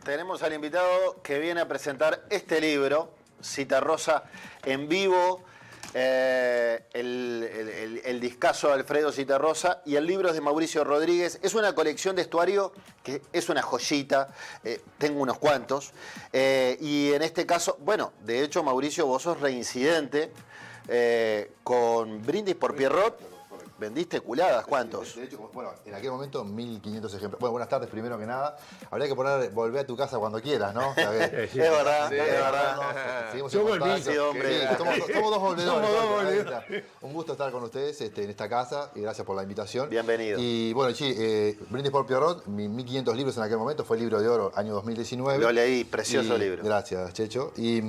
Tenemos al invitado que viene a presentar este libro, Citarrosa en vivo, el discazo de Alfredo Citarrosa, y el libro es de Mauricio Rodríguez. Es una colección de estuario que es una joyita, tengo unos cuantos, y en este caso, bueno, de hecho Mauricio, vos sos reincidente con Brindis por Pierrot. ¿Vendiste culadas? ¿Cuántos? De hecho, bueno, en aquel momento 1500 ejemplares. Bueno, buenas tardes primero que nada. Habría que volver a tu casa cuando quieras, ¿no? Es verdad, sí, es verdad. Seguimos en contacto. Sí, hombre. Sí, somos dos volvedores. Un gusto estar con ustedes en esta casa y gracias por la invitación. Bienvenido. Y bueno, sí, Brindis por Pierrot, 1500 libros en aquel momento, fue el libro de oro año 2019. Lo leí, precioso libro. Gracias, Checho. Y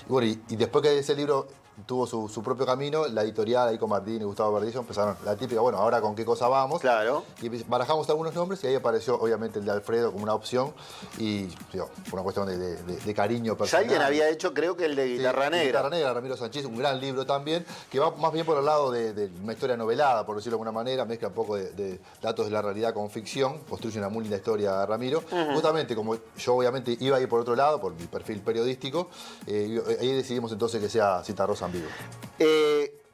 bueno, y después que ese libro tuvo su propio camino, la editorial ahí con Martín y Gustavo Verdillo empezaron la típica, bueno, ahora con qué cosa vamos. Claro. Y barajamos algunos nombres y ahí apareció obviamente el de Alfredo como una opción y digo, por una cuestión de cariño personal. Ya alguien había hecho, creo que el de Guitarra Negra. Guitarra Negra, Ramiro Sánchez, un gran libro también, que va más bien por el lado de una historia novelada, por decirlo de alguna manera, mezcla un poco de datos de la realidad con ficción, construye una muy linda historia Ramiro. Justamente como yo obviamente iba a ir por otro lado, por mi perfil periodístico, ahí decidimos entonces que sea Citarrosa en vivo.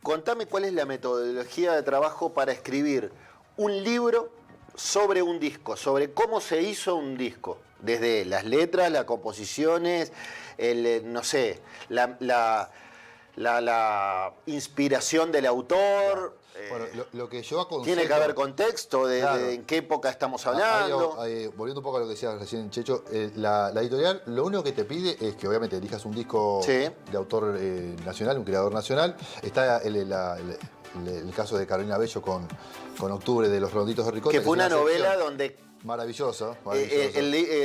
Contame cuál es la metodología de trabajo para escribir un libro sobre un disco, sobre cómo se hizo un disco, desde las letras, las composiciones, no sé, la inspiración del autor. Bueno, lo que yo aconsejo... Tiene que haber contexto de en qué época estamos hablando. Volviendo un poco a lo que decías recién, Checho, la editorial lo único que te pide es que obviamente elijas un disco de autor nacional, un creador nacional. Está el caso de Carolina Bello con Octubre de los Redonditos de Ricota. Que fue una novela donde... Maravilloso.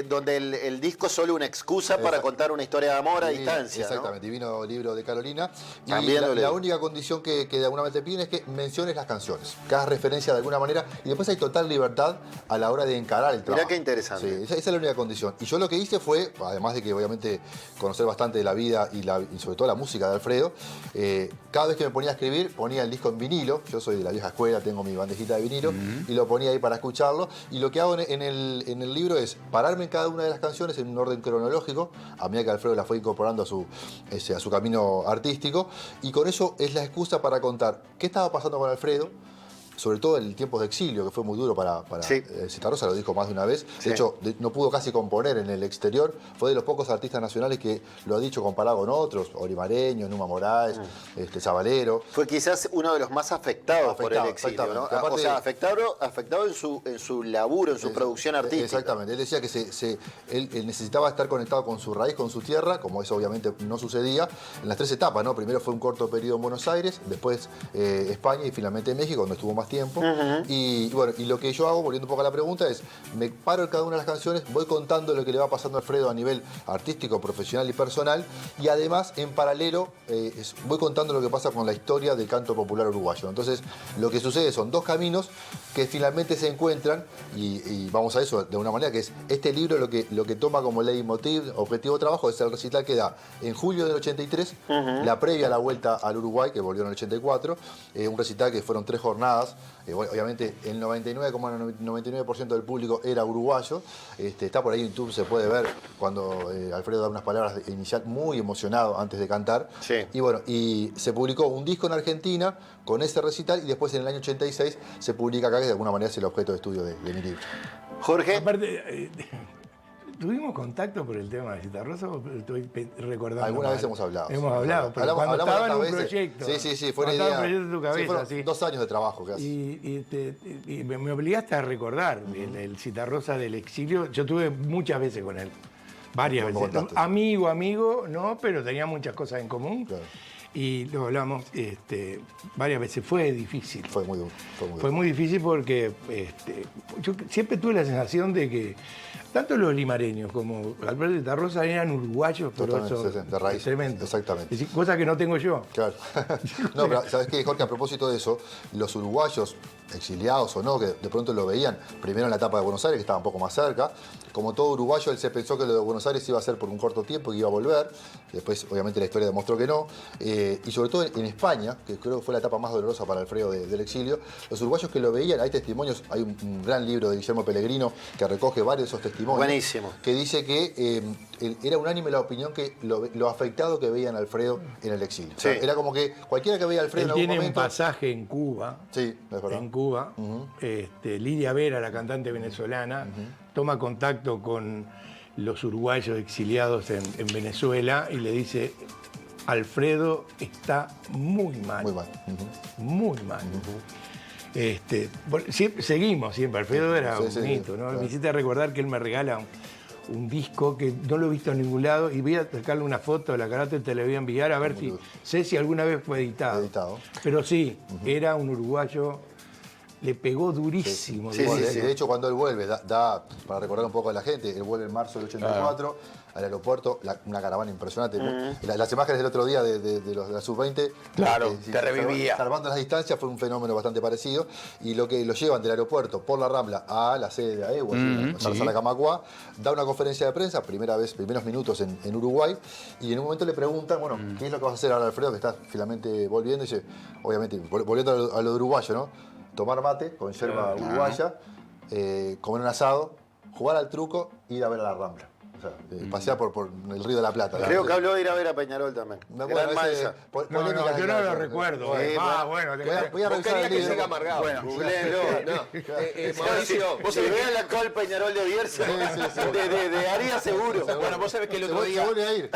Donde el disco es solo una excusa para contar una historia de amor a distancia. Exactamente, ¿no? Divino libro de Carolina. También y la única condición que de alguna manera te piden es que menciones las canciones, que hagas referencia de alguna manera y después hay total libertad a la hora de encarar el trabajo. Mirá qué interesante. Sí, esa es la única condición. Y yo lo que hice fue, además de que obviamente conocer bastante de la vida y sobre todo la música de Alfredo, cada vez que me ponía a escribir ponía el disco en vinilo. Yo soy de la vieja escuela, tengo mi bandejita de vinilo y lo ponía ahí para escucharlo. Y lo que hago en el libro es pararme en cada una de las canciones en un orden cronológico, a medida que Alfredo las fue incorporando a su camino artístico, y con eso es la excusa para contar qué estaba pasando con Alfredo, sobre todo en tiempos de exilio, que fue muy duro para Citarrosa, lo dijo más de una vez. De hecho, no pudo casi componer en el exterior. Fue de los pocos artistas nacionales que lo ha dicho comparado con otros, Olimareño, Numa Moraes, Zabalero. Fue quizás uno de los más afectados por el exilio, ¿no? Aparte, o sea, afectado en su laburo, en su producción artística. Exactamente. Él decía que él necesitaba estar conectado con su raíz, con su tierra, como eso obviamente no sucedía, en las 3 etapas, ¿no? Primero fue un corto periodo en Buenos Aires, después España y finalmente México, donde estuvo más tiempo. Y bueno, y lo que yo hago, volviendo un poco a la pregunta, es me paro en cada una de las canciones, voy contando lo que le va pasando a Alfredo a nivel artístico, profesional y personal, y además en paralelo voy contando lo que pasa con la historia del canto popular uruguayo. Entonces lo que sucede son 2 caminos que finalmente se encuentran y vamos a eso de una manera que es este libro lo que toma como leitmotiv, objetivo de trabajo, es el recital que da en julio del 83, la previa a la vuelta al Uruguay, que volvió en el 84, un recital que fueron 3 jornadas. Obviamente el 99,99% del público era uruguayo. Está por ahí en YouTube, se puede ver cuando Alfredo da unas palabras inicial muy emocionado antes de cantar. Y bueno, y se publicó un disco en Argentina con ese recital y después en el año 86 se publica acá, que de alguna manera es el objeto de estudio de mi libro. Jorge. Aparte, ¿tuvimos contacto por el tema de Citarrosa o estoy recordando? Alguna vez hemos hablado. Hemos hablado, pero cuando estaba en un proyecto. Sí, fue una idea. Estaba en un proyecto en tu cabeza, fueron 2 años de trabajo casi. Y me obligaste a recordar el Citarrosa del exilio. Yo tuve muchas veces con él. Varias veces. Amigo, no, pero tenía muchas cosas en común. Claro. Y lo hablamos varias veces. Fue difícil. Fue muy duro. Fue muy difícil porque yo siempre tuve la sensación de que tanto los limareños como Alfredo Citarrosa eran uruguayos, pero eso de raíz. Tremendo. Exactamente. Cosa que no tengo yo. Claro. No, pero ¿sabes qué, Jorge? A propósito de eso, los uruguayos exiliados o no, que de pronto lo veían primero en la etapa de Buenos Aires, que estaba un poco más cerca. Como todo uruguayo, él se pensó que lo de Buenos Aires iba a ser por un corto tiempo y iba a volver. Después, obviamente, la historia demostró que no. Y sobre todo en España, que creo que fue la etapa más dolorosa para Alfredo del exilio, los uruguayos que lo veían, hay testimonios, hay un gran libro de Guillermo Pellegrino que recoge varios de esos testimonios. Buenísimo. Que dice que era unánime la opinión que lo afectado que veían a Alfredo en el exilio. Sí. O sea, era como que cualquiera que veía a Alfredo Él en algún tiene momento... un pasaje en Cuba. Sí, es verdad. En Cuba, Lidia Vera, la cantante venezolana, toma contacto con los uruguayos exiliados en Venezuela y le dice: Alfredo está muy mal. Muy mal. Muy mal. Bueno, seguimos siempre. Alfredo era Sí, un sí, mito, ¿no? claro. Me hiciste recordar que él me regala un disco que no lo he visto en ningún lado y voy a sacarle una foto de la carátula y te la voy a enviar a ver si sé si alguna vez fue editado. Pero sí, era un uruguayo, le pegó durísimo. Sí, Bueno, sí, de hecho, cuando él vuelve, para recordar un poco a la gente, él vuelve en marzo del 84 al aeropuerto, una caravana impresionante. Las imágenes del otro día de la Sub-20, Claro, te revivía. Salvando las distancias, fue un fenómeno bastante parecido. Y lo que lo llevan del aeropuerto por la Rambla a la sede de AEWA, en la sala Camacuá, da una conferencia de prensa, primeros minutos en Uruguay, y en un momento le preguntan, bueno, ¿qué es lo que vas a hacer ahora, Alfredo, que estás finalmente volviendo? Y dice, obviamente, volviendo a lo de uruguayo, ¿no? Tomar mate con yerba uruguaya, comer un asado, jugar al truco y ir a ver a la Rambla. O sea, pasear por el Río de la Plata. Creo que habló de ir a ver a Peñarol también. Bueno, Gran ese- mancha. No, yo no lo recuerdo. Bueno, voy a Vos revisar querías el que libro. siga amargado. Bueno, googleelo. Mauricio, Vos se vean la actual Peñarol de Bierzo, de Arias seguro. bueno, vos sabés que el Se otro día... vuelve a ir.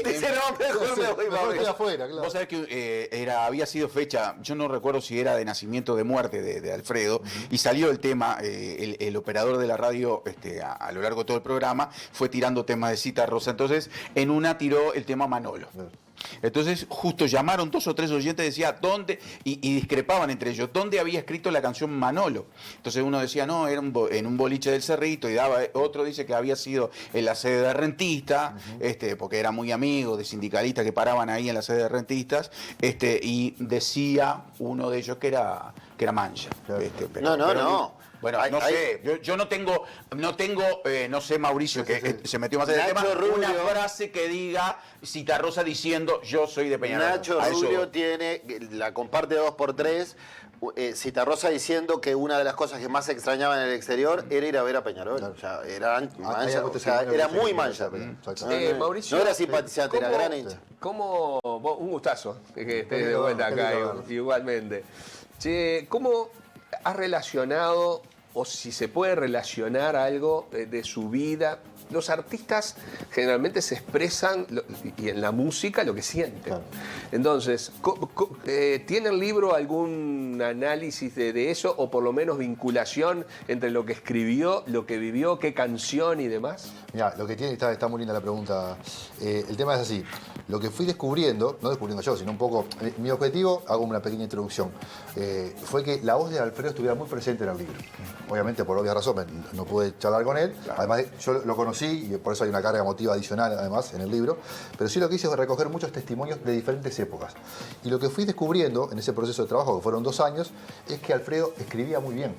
Dice, no, mejor me voy, Mejor Mauricio. queda afuera, claro. Vos sabés que había sido fecha, yo no recuerdo si era de nacimiento o de muerte de Alfredo, y salió el tema, el operador de la radio a lo largo de todo el programa fue tirando temas de Cita Rosa, entonces en una tiró el tema Manolo. Entonces justo llamaron 2 o 3 oyentes, decía dónde, y discrepaban entre ellos, dónde había escrito la canción Manolo. Entonces uno decía, no, era en un boliche del Cerrito, y otro dice que había sido en la sede de Rentista, porque era muy amigo de sindicalistas que paraban ahí en la sede de Rentistas, y decía uno de ellos que era Mancha. No, no. Bueno, no sé, yo no tengo, no sé, Mauricio, que se metió más en el tema, Nacho Rubio. una frase que diga Citarrosa diciendo yo soy de Peñarol. Nacho A eso Rubio voy. tiene, la comparte 2x3, Citarrosa diciendo que una de las cosas que más extrañaba en el exterior era ir a ver a Peñarol. Claro. O sea, era mancha, Hay o sea, era muy mancha. Exactamente. Mauricio, No era simpatizante, era gran hincha. Un gustazo que estés de vuelta Qué acá, lindo. igualmente. Che, ¿cómo has relacionado, o si se puede relacionar algo de su vida? Los artistas generalmente se expresan, y en la música, lo que sienten. Claro. Entonces, ¿tiene el libro algún análisis de eso, o por lo menos vinculación entre lo que escribió, lo que vivió, qué canción y demás? Mira, lo que tiene, está muy linda la pregunta. El tema es así. Lo que fui descubriendo, no descubriendo yo, sino un poco. Mi objetivo, hago una pequeña introducción, fue que la voz de Alfredo estuviera muy presente en el libro. Obviamente, por obvias razones, no pude charlar con él. Además, yo lo conocí y por eso hay una carga emotiva adicional, además, en el libro. Pero sí lo que hice es recoger muchos testimonios de diferentes épocas. Y lo que fui descubriendo en ese proceso de trabajo, que fueron 2 años, es que Alfredo escribía muy bien.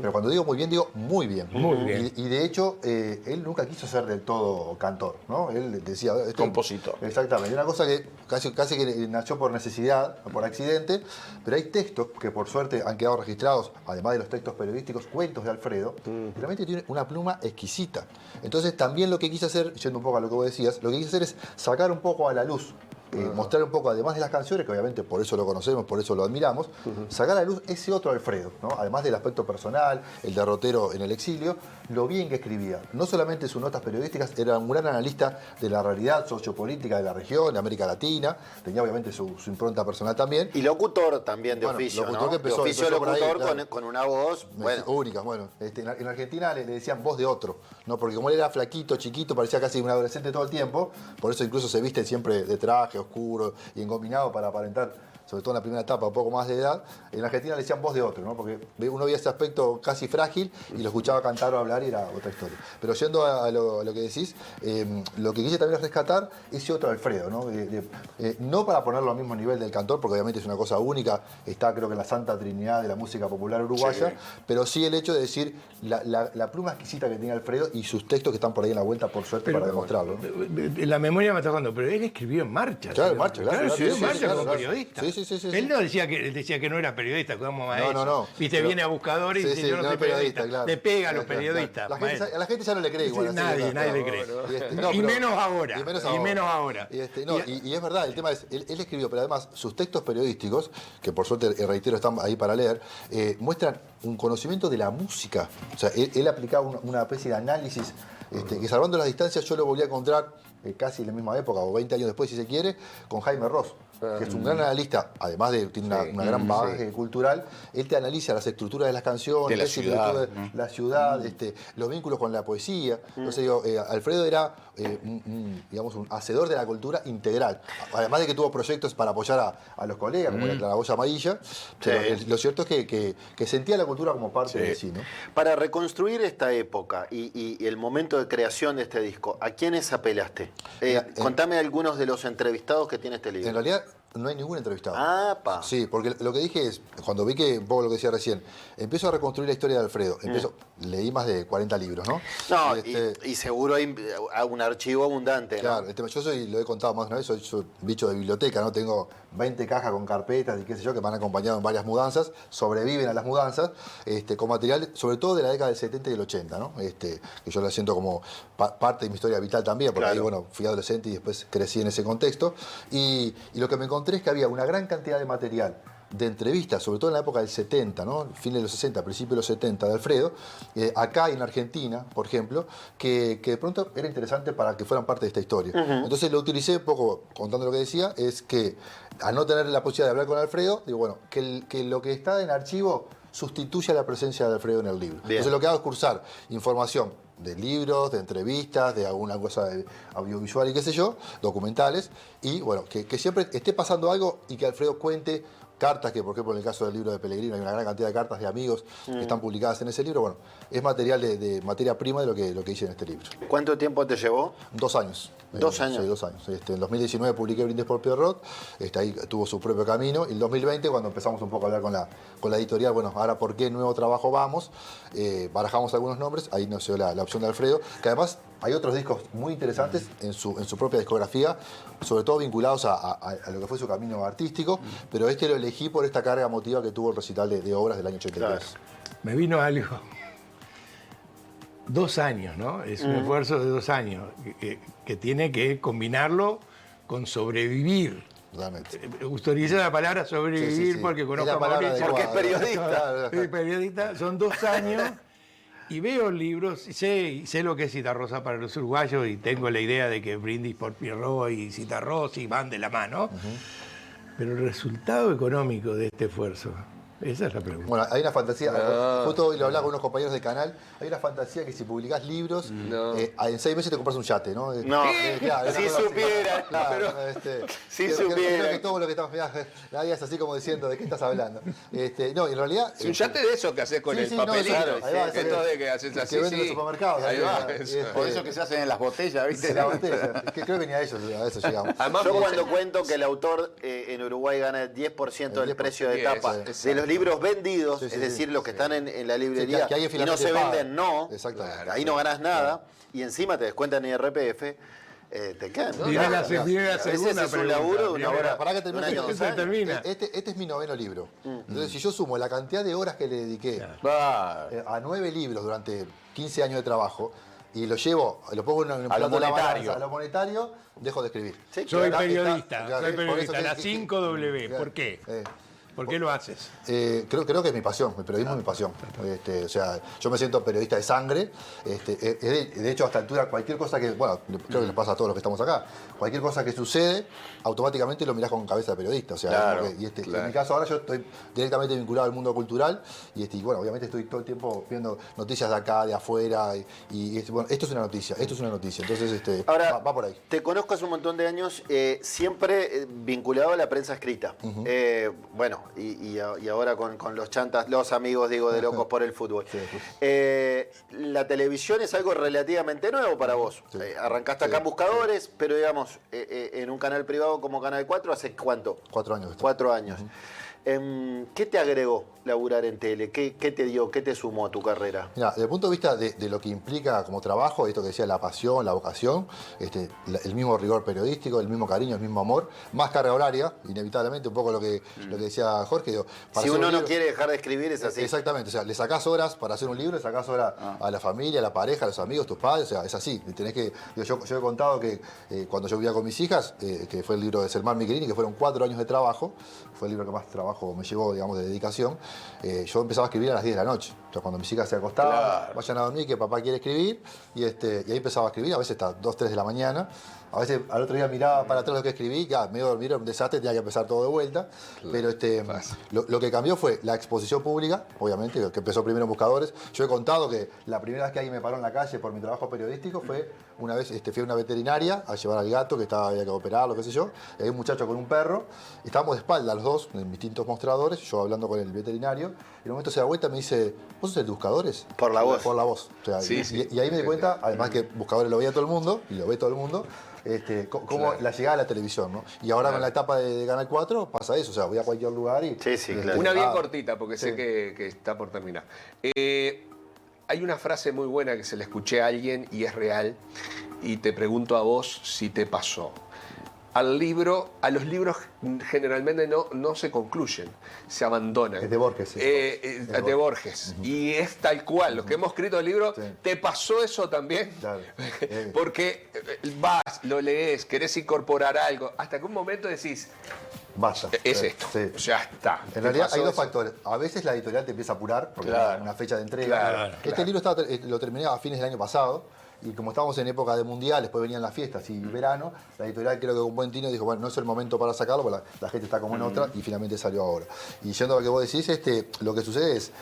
Pero cuando digo muy bien, digo muy bien. Muy bien. Y de hecho, él nunca quiso ser del todo cantor, ¿no? Él decía... Compositor. Exactamente. Una cosa que casi que nació por necesidad, por accidente, pero hay textos que por suerte han quedado registrados, además de los textos periodísticos, cuentos de Alfredo, que realmente tiene una pluma exquisita. Entonces también lo que quise hacer, yendo un poco a lo que vos decías, lo que quise hacer es sacar un poco a la luz, mostrar un poco, además de las canciones, que obviamente por eso lo conocemos, por eso lo admiramos, sacar a la luz ese otro Alfredo, ¿no? Además del aspecto personal, el derrotero en el exilio, lo bien que escribía. No solamente sus notas periodísticas, era un gran analista de la realidad sociopolítica de la región, de América Latina, tenía obviamente su impronta personal también. Y locutor también de Bueno, oficio, locutor ¿no? que empezó- de oficio empezó por ahí, locutor claro. con una voz, bueno. Única, bueno. En Argentina le decían voz de otro, ¿no? Porque como él era flaquito, chiquito, parecía casi un adolescente todo el tiempo, por eso incluso se viste siempre de traje oscuro y engominado para aparentar sobre todo en la primera etapa, un poco más de edad, en Argentina le decían voz de otro, ¿no? Porque uno veía ese aspecto casi frágil y lo escuchaba cantar o hablar y era otra historia. Pero yendo a lo que decís, lo que quise también es rescatar ese otro Alfredo, ¿no? No para ponerlo al mismo nivel del cantor, porque obviamente es una cosa única, está creo que en la Santa Trinidad de la música popular uruguaya, pero sí el hecho de decir la pluma exquisita que tiene Alfredo y sus textos que están por ahí en la vuelta, por suerte, para demostrarlo, ¿no? La memoria me está jugando, pero él escribió en marcha. Claro, en marcha, claro. Escribió en Sí, marcha claro, como claro. periodista. Sí. Él no decía que no era periodista, como maestro. No. Viste, Pero- viene a buscadores y dice, yo no soy periodista. claro. Le pega a los Claro, periodistas. claro. maestro. A la gente ya no le cree igual. Sí, así, nadie le cree. Y menos ahora. Y menos ahora. Y es verdad, el tema es, él escribió, pero además sus textos periodísticos, que por suerte, reitero, están ahí para leer, muestran un conocimiento de la música. O sea, él aplicaba una especie de análisis que, salvando las distancias, yo lo volví a encontrar casi en la misma época, o 20 años después, si se quiere, con Jaime Ross, que es un gran analista, además de tiene una gran bagaje cultural. Él te analiza las estructuras de las canciones, de la ciudad, la ciudad, los vínculos con la poesía. Entonces, digo, Alfredo era digamos, un hacedor de la cultura integral. Además de que tuvo proyectos para apoyar a los colegas, como la Claraboya Amarilla, pero lo cierto es que sentía la cultura como parte de sí, ¿no? Para reconstruir esta época y el momento de creación de este disco, ¿a quiénes apelaste? Contame algunos de los entrevistados que tiene este libro. En realidad, no hay ningún entrevistado. ¡Apa! Sí, porque lo que dije es, cuando vi que, un poco lo que decía recién, empiezo a reconstruir la historia de Alfredo. Leí más de 40 libros, ¿no? No, y seguro hay un archivo abundante, ¿no? Claro, yo lo he contado más de una vez, soy bicho de biblioteca, ¿no? Tengo 20 cajas con carpetas y qué sé yo, que me han acompañado en varias mudanzas, sobreviven a las mudanzas, con material, sobre todo de la década del 70 y del 80, ¿no? Que yo lo siento como parte de mi historia vital también, porque ahí, bueno, fui adolescente y después crecí en ese contexto. Y lo que me encontré es que había una gran cantidad de material de entrevistas, sobre todo en la época del 70, ¿no? Fin de los 60, principio de los 70 de Alfredo, acá en Argentina, por ejemplo, que de pronto era interesante para que fueran parte de esta historia. Entonces lo utilicé un poco, contando lo que decía, es que al no tener la posibilidad de hablar con Alfredo, digo, bueno, que lo que está en archivo sustituya la presencia de Alfredo en el libro. Bien. Entonces lo que hago es cursar información de libros, de entrevistas, de alguna cosa audiovisual y qué sé yo, documentales, y bueno, que siempre esté pasando algo y que Alfredo cuente cartas, que por ejemplo en el caso del libro de Pellegrino hay una gran cantidad de cartas de amigos que están publicadas en ese libro. Bueno, es material de materia prima de lo que hice en este libro. ¿Cuánto tiempo te llevó? 2 años. 2 años. Sí, 2 años. En 2019 publiqué Brindis por Pierrot, ahí tuvo su propio camino. Y en 2020, cuando empezamos un poco a hablar con la editorial, bueno, ahora por qué nuevo trabajo vamos, barajamos algunos nombres, ahí nos dio la opción de Alfredo, que además hay otros discos muy interesantes en su propia discografía, sobre todo vinculados a lo que fue su camino artístico, pero lo elegí por esta carga emotiva que tuvo el recital de obras del año 83. Claro. Me vino algo. 2 años, ¿no? Es un esfuerzo de 2 años que tiene que combinarlo con sobrevivir. Realmente. Utiliza la palabra sobrevivir Sí. porque Es conozco la a palabra Mauricio. Porque es adecuada. periodista. Soy periodista, son 2 años y veo libros, y sé lo que es Citarrosa para los uruguayos y tengo la idea de que Brindis por Pierrot y Citarrosa van de la mano, pero el resultado económico de este esfuerzo, esa es la pregunta. Bueno, hay una fantasía, justo hoy lo hablaba con unos compañeros de canal, hay una fantasía que si publicás libros, en 6 meses te compras un yate, ¿no? No, Claro, si una cosa así. supiera, Claro, si creo supiera. que todo lo que estamos nadie es así como diciendo de qué estás hablando. No, en realidad. Es un yate de eso que haces con Sí, el sí, no, papelito. claro, ahí va, eso Esto que- de que haces así. que venden en sí. los supermercados. Ahí va. Por eso que se hacen en las botellas, ¿viste? La botella. Es que creo que ni a eso llegamos. Además, Yo vos- cuando cuento que el autor en Uruguay gana el 10% del 10%, precio de sí, tapa exacto. de los libros vendidos, Sí, sí, es decir, sí, los que están en la librería que alguien y no finalmente se paga. venden, no. Exactamente. Ahí no ganás nada y encima te descuentan IRPF, te quedan. ¿no? Viene la Claro. segunda A veces es un pregunta. laburo de una Primera. hora. Pará que un termine. año, 2 Eso años. termina. Este es mi 9º libro. Entonces, si yo sumo la cantidad de horas que le dediqué Va. a 9 libros durante 15 años de trabajo y lo pongo en un A lo plato de la monetario. balanza, a lo monetario, dejo de escribir. Sí, Soy claro. periodista, Claro, soy por eso periodista, que- la que- 5W, claro, ¿por qué? ¿Por qué lo haces? Creo que es mi pasión, el periodismo es mi pasión. O sea, yo me siento periodista de sangre. De hecho, a esta altura, cualquier cosa que, bueno, creo que les pasa a todos los que estamos acá, cualquier cosa que sucede, automáticamente lo mirás con cabeza de periodista. O sea, Claro, en mi caso ahora yo estoy directamente vinculado al mundo cultural y bueno, obviamente estoy todo el tiempo viendo noticias de acá, de afuera. Bueno, esto es una noticia, esto es una noticia. Entonces, Ahora, va por ahí. te conozco hace un montón de años, siempre vinculado a la prensa escrita. Bueno, y ahora con los chantas, los amigos, digo, de Locos por el Fútbol. Sí. La televisión es algo relativamente nuevo para vos. Sí. Arrancaste acá en Buscadores, pero digamos, en un canal privado como Canal 4, ¿hace cuánto? 4 años. 4 años. ¿Qué te agregó laburar en tele? ¿Qué te dio? ¿Qué te sumó a tu carrera? Mira, desde el punto de vista de lo que implica como trabajo, esto que decía, la pasión, la vocación, el mismo rigor periodístico, el mismo cariño, el mismo amor, más carga horaria, inevitablemente, un poco lo que decía Jorge. Digo, Si uno no quiere dejar de escribir, es así. Exactamente, o sea, le sacás horas para hacer un libro, le sacás horas a la familia, a la pareja, a los amigos, tus padres, o sea, es así. Tenés que, yo he contado que cuando yo vivía con mis hijas, que fue el libro de Selmar Michelini, que fueron 4 años de trabajo, fue el libro que más trabajo me llevó, digamos, de dedicación. Yo empezaba a escribir a las 10 de la noche. O sea, cuando mis hijas se acostaban, vayan a dormir, que papá quiere escribir, y ahí empezaba a escribir, a veces hasta 2, 3 de la mañana. A veces al otro día miraba para atrás lo que escribí, ya medio dormir, era un desastre, tenía que empezar todo de vuelta. Pero lo que cambió fue la exposición pública, obviamente, que empezó primero en Buscadores. Yo he contado que la primera vez que alguien me paró en la calle por mi trabajo periodístico fue una vez, fui a una veterinaria a llevar al gato que había que operarlo, qué sé yo. Y hay un muchacho con un perro, y estábamos de espalda los dos, en distintos mostradores, yo hablando con el veterinario. Y en un momento se da vuelta y me dice, ¿vos sos el de Buscadores? Por la voz. Por la voz. O sea, Sí, y ahí me di cuenta, además que Buscadores lo veía todo el mundo, y lo ve todo el mundo, cómo la llegada a la televisión, ¿no? Y ahora con la etapa de Canal 4 pasa eso, o sea, voy a cualquier lugar y... Sí, claro. Una bien cortita, porque sí. sé que está por terminar. Hay una frase muy buena que se la escuché a alguien y es real, y te pregunto a vos si te pasó. A los libros generalmente no se concluyen, se abandonan. Es de Borges. Sí. De Borges. Y es tal cual, los que hemos escrito el libro, Sí. ¿te pasó eso también? Claro. Porque vas, lo lees, querés incorporar algo, hasta que un momento decís, Basta. es esto, Sí. ya está. En realidad ¿Te hay pasó dos eso? factores. A veces la editorial te empieza a apurar, porque Claro. hay una fecha de entrega. Claro, Este libro lo terminé a fines del año pasado. Y como estábamos en época de mundial, después venían las fiestas y verano, la editorial creo que con buen tino dijo, bueno, no es el momento para sacarlo, porque la gente está como en otra, y finalmente salió ahora. Y yendo a lo que vos decís, lo que sucede es,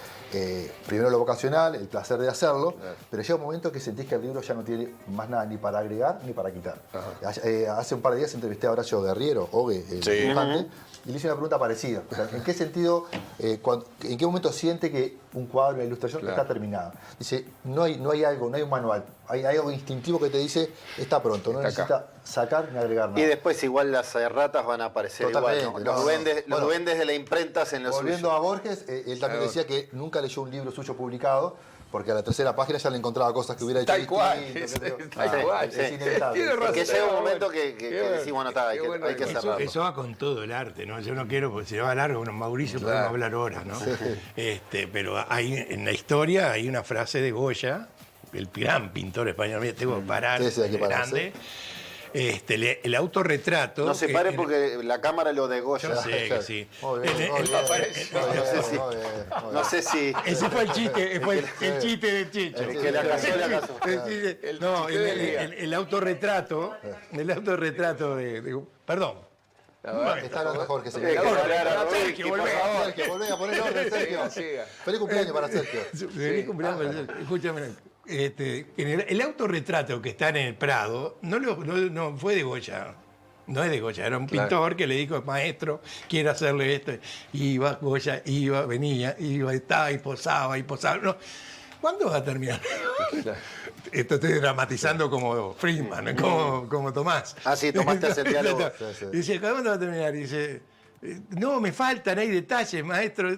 primero lo vocacional, el placer de hacerlo, pero llega un momento que sentís que el libro ya no tiene más nada ni para agregar ni para quitar. Hace un par de días entrevisté a Horacio Guerriero, Ogue, el dibujante, y le hice una pregunta parecida. O sea, ¿en qué sentido, en qué momento siente que un cuadro, una ilustración está terminada? Dice, no hay algo, no hay un manual. Hay algo instintivo que te dice, está pronto, no necesita sacar ni agregar nada. Y después igual las ratas van a aparecer Totalmente, igual, ¿no? no, Los bueno, duendes de la imprenta hacen lo Volviendo suyo. a Borges, él también decía que nunca leyó un libro suyo publicado, porque a la tercera página ya le encontraba cosas que hubiera hecho Tal cual, distinto, qué sé yo. tal cual. Es inevitable. Tiene razón. Porque llega un momento Qué que bueno. decís, bueno, está, hay Qué bueno que eso. cerrarlo. Eso va con todo el arte, ¿no? Yo no quiero, porque si va largo, bueno, Mauricio podemos hablar horas, ¿no? Pero en la historia hay una frase de Goya, el gran pintor español, mira, tengo que parar, Sí, hay que parar, grande. El autorretrato. No se paren porque la cámara lo degolla. Yo sé que sí. Muy bien, El- muy el- bien, aparece. muy bien, No sé si- muy bien, muy bien. No sé si. Ese fue el chiste, fue el chiste de Chicho. El que la casó, la casó. No, chiste del día. el autorretrato, perdón. Está hablando Jorge, Sí, señor. claro, Sergio, volvé. Sergio, volvé a poner orden, Sergio. Siga. Feliz cumpleaños para Sergio. Feliz cumpleaños, escúchame. El autorretrato que está en el Prado no fue de Goya. No es de Goya, era un pintor que le dijo, maestro, quiero hacerle esto. Iba Goya, venía, estaba y posaba. No. ¿Cuándo va a terminar? Esto estoy dramatizando como Friedman, como Tomás. Ah, sí, Tomás te hace el diálogo. Sí. Dice, ¿cuándo va a terminar? Dice, no, me faltan, hay detalles, maestro.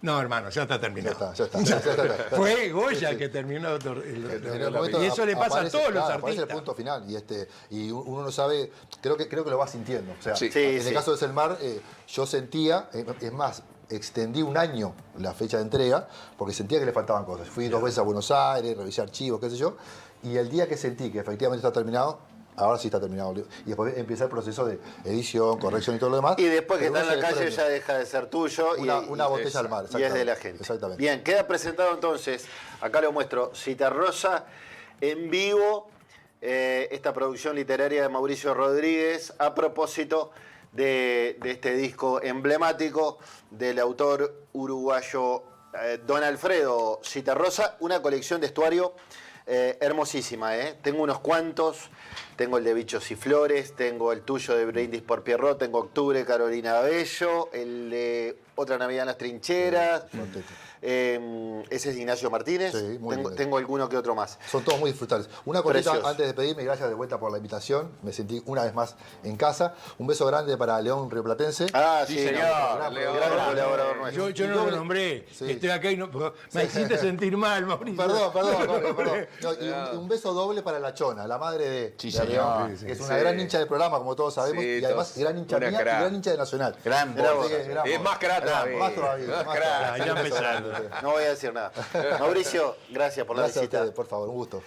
No, hermano, ya está terminado. Ya está. Fue Goya el que terminó En el momento y eso le pasa aparece, a todos los claro, aparece el artistas. punto final y uno no sabe, creo que lo va sintiendo. O sea, Sí. Sí, en sí. el caso de Selmar, yo sentía, es más, extendí un año la fecha de entrega porque sentía que le faltaban cosas. Fui 2 veces a Buenos Aires, revisé archivos, qué sé yo, y el día que sentí que efectivamente está terminado, Ahora sí está terminado el libro. Y después empieza el proceso de edición, corrección y todo lo demás. Y después que Pero está en uno la se calle desprende. ya deja de ser tuyo. Una botella al mar. Y es de la gente. Exactamente. Bien, queda presentado entonces, acá lo muestro, Citarrosa en vivo, esta producción literaria de Mauricio Rodríguez, a propósito de este disco emblemático del autor uruguayo Don Alfredo Citarrosa, una colección de estuario hermosísima, ¿eh? Tengo unos cuantos, tengo el de Bichos y Flores, tengo el tuyo de Brindis por Pierrot, tengo Octubre, Carolina Bello, el de Otra Navidad en las Trincheras, ese es Ignacio Martínez, Sí, muy lindo. tengo alguno que otro más. Son todos muy disfrutables. Una cosita Precioso. antes de pedirme, gracias de vuelta por la invitación. Me sentí una vez más en casa. Un beso grande para León Rioplatense. Ah, Sí, sí, señor, gran León. colaborador nuestro. Yo no lo nombré, Sí. estoy acá y no, me hiciste sentir mal, Mauricio. Perdón, perdón. No, y un beso doble para la Chona, la madre de, Sí, de señor. León, Sí, que es sí. una gran hincha del programa, como todos sabemos, Sí, y además todos. gran hincha Una mía y crack. gran hincha de Nacional. Gran Era voz. vos. Es más crack todavía. Más todavía. Más más crack. todavía. Ya empezando. No voy a decir nada. Mauricio, gracias por la Gracias a visita. ustedes, por favor, un gusto.